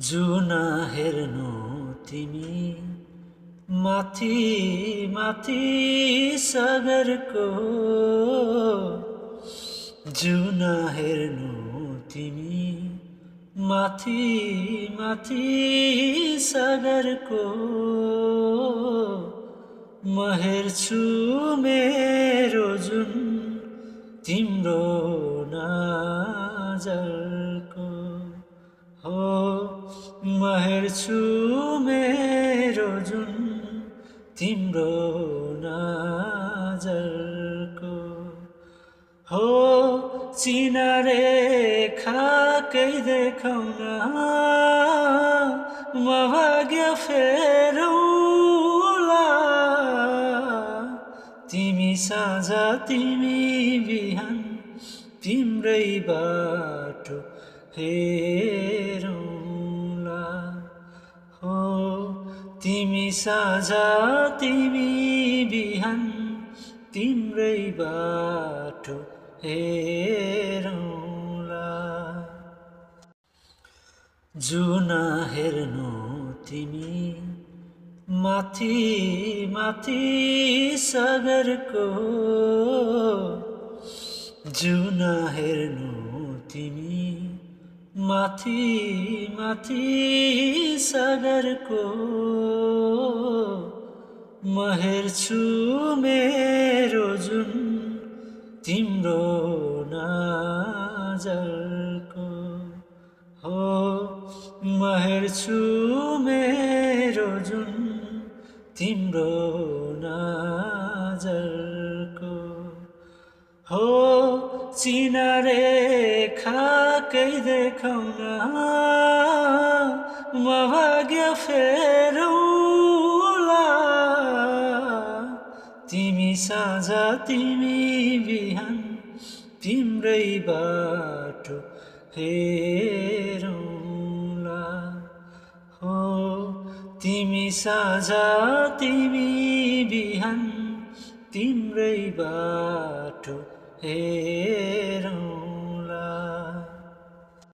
जुन हेर्नु तिमी माथि माथि सागरको जुन हेर्नु तिमी माथि माथि सागरको म हेर्छु मेरो जुन तिम्रो नजरको हो म हेर्छु मेरो जुन तिम्रो नजरको हो चिना रेखाकै देखाउन म भाग्य फेरौँला तिमी साँझ तिमी बिहान तिम्रै बाटो हेरौँला हो तिमी साँझ तिमी बिहान तिम्रै बाटो हेरौँला जुन हेर्नु तिमी माथि माथि सागरको जुन हेर्नु तिमी माथि माथि सागरको म हेर्छु मेरो जुन तिम्रो नजरको हो म हेर्छु मेरो जुन तिम्रो नजरको हो चिना रेखाकै देखाउन म भाग्य फेरौँला तिमी साँझ तिमी बिहान तिम्रै बाटो हेरौँला हो तिमी साँझ तिमी बिहान तिम्रै बाटो हेरौँ।